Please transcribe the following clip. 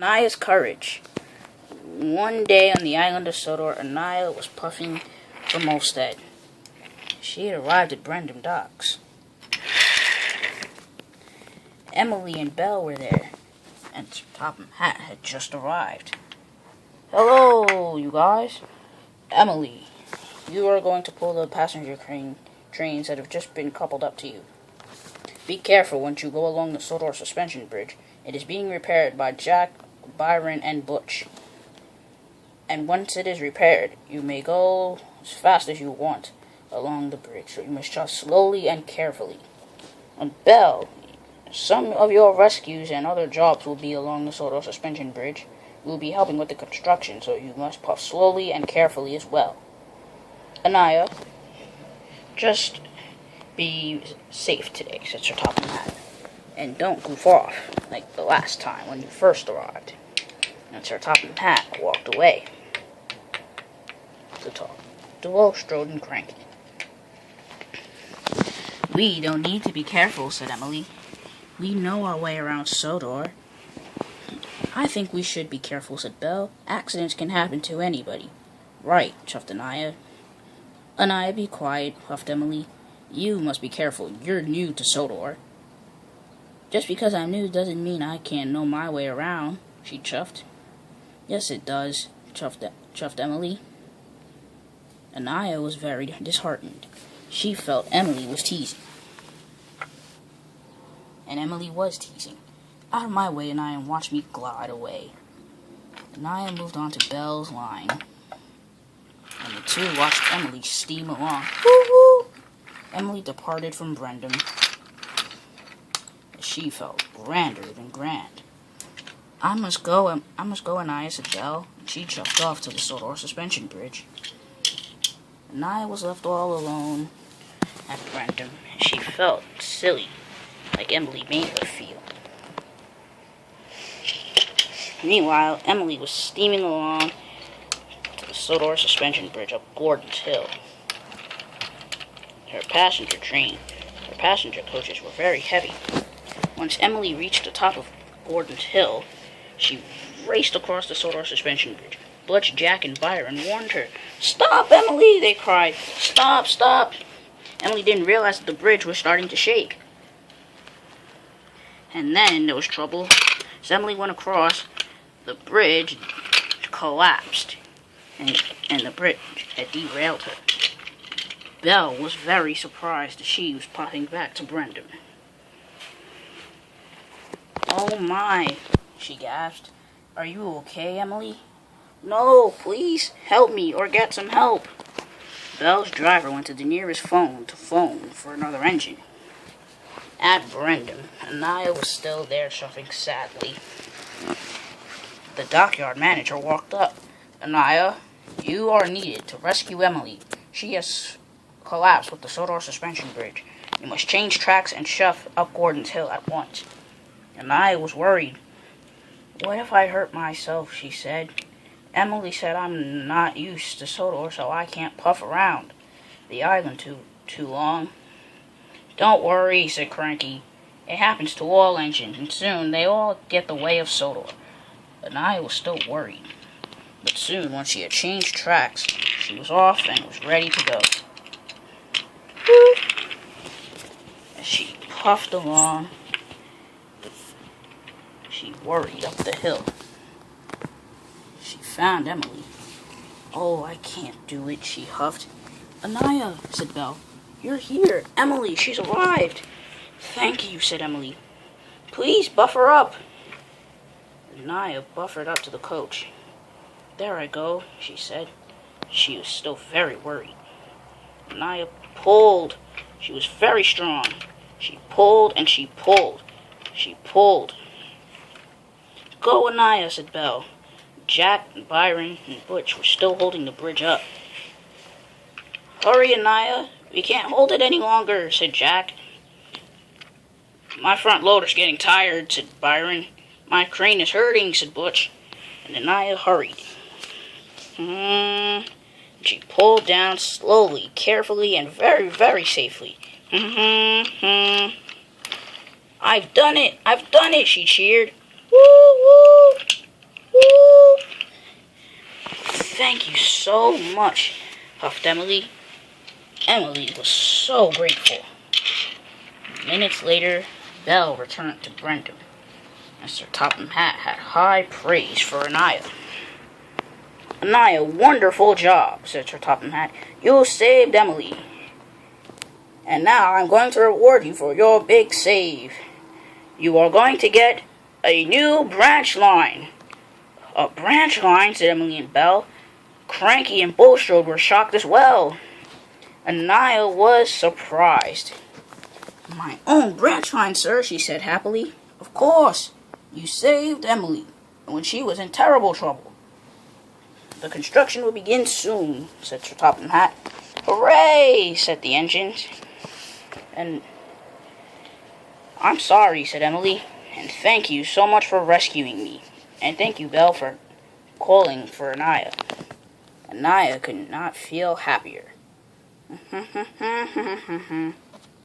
Anya's courage. One day on the island of Sodor, Anya was puffing for Molstead. She had arrived at Brendam Docks. Emily and Belle were there, and Topham Hatt had just arrived. Hello, you guys. Emily, you are going to pull the passenger trains that have just been coupled up to you. Be careful once you go along the Sodor suspension bridge. It is being repaired by Jack, Byron, and Butch. And once it is repaired, you may go as fast as you want along the bridge, so you must trust slowly and carefully. And Belle, some of your rescues and other jobs will be along the Sodor suspension bridge. We will be helping with the construction, so you must puff slowly and carefully as well. Anya, just be safe today, said Sir Topham Hatt. And don't goof off, like the last time when you first arrived. And Sir Topham Hatt walked away. The duo strode and cranky. We don't need to be careful, said Emily. We know our way around Sodor. I think we should be careful, said Belle. Accidents can happen to anybody. Right, chuffed Anya. Anya, be quiet, huffed Emily. You must be careful. You're new to Sodor. Just because I'm new doesn't mean I can't know my way around, she chuffed. Yes, it does, chuffed Emily. Anya was very disheartened. She felt Emily was teasing. And Emily was teasing. Out of my way, Anya, and watch me glide away. Anya moved on to Belle's line, and the two watched Emily steam along. Woo-hoo! Emily departed from Brendam. She felt grander than grand. I must go, Anya, said Belle, and she chuffed off to the Sodor suspension bridge. Anya was left all alone at Brendam, and she felt silly, like Emily made her feel. Meanwhile, Emily was steaming along to the Sodor suspension bridge up Gordon's Hill. Her passenger coaches were very heavy. Once Emily reached the top of Gordon's Hill, she raced across the Sodor suspension bridge. Butch, Jack, and Byron warned her. Stop, Emily, they cried. Stop, stop. Emily didn't realize that the bridge was starting to shake. And then there was trouble. As Emily went across, the bridge collapsed, and the bridge had derailed her. Belle was very surprised as she was popping back to Brendam. Oh my, she gasped. Are you okay, Emily? No, please, help me or get some help. Belle's driver went to the nearest phone to phone for another engine. At Brendam, Anya was still there, shuffling sadly. The dockyard manager walked up. Anya, you are needed to rescue Emily. She has collapsed with the Sodor suspension bridge. You must change tracks and shove up Gordon's Hill at once. Anya was worried. What if I hurt myself, she said. Emily said I'm not used to Sodor, so I can't puff around the island too long. Don't worry, said Cranky. It happens to all engines, and soon they all get the way of Sodor. Anya was still worried. But soon, once she had changed tracks, she was off and was ready to go. Woo! As she puffed along, she worried up the hill. She found Emily. Oh, I can't do it, she huffed. Anya, said Belle. You're here. Emily, she's arrived. Thank you, said Emily. Please buffer up. Anya buffered up to the coach. There I go, she said. She was still very worried. Anya pulled. She was very strong. She pulled and she pulled. She pulled. Go, Anya, said Belle. Jack, Byron, and Butch were still holding the bridge up. Hurry, Anya. We can't hold it any longer, said Jack. My front loader's getting tired, said Byron. My crane is hurting, said Butch. And Anya hurried. She pulled down slowly, carefully, and very, very safely. I've done it, she cheered. Woo, woo! Thank you so much, huffed Emily. Emily was so grateful. Minutes later, Belle returned to Brenda. Mr. Topham Hatt had high praise for Anya. Anya, wonderful job, said Sir Topham Hatt. You saved Emily. And now I'm going to reward you for your big save. You are going to get a new branch line. A branch line, said Emily and Belle. Cranky and Bulstrode were shocked as well. Anya was surprised. My own branch line, sir, she said happily. Of course. You saved Emily when she was in terrible trouble. The construction will begin soon, said Sir Topham Hatt. Hooray, said the engines. And I'm sorry, said Emily, and thank you so much for rescuing me. And thank you, Belle, for calling for Anya. Anya could not feel happier.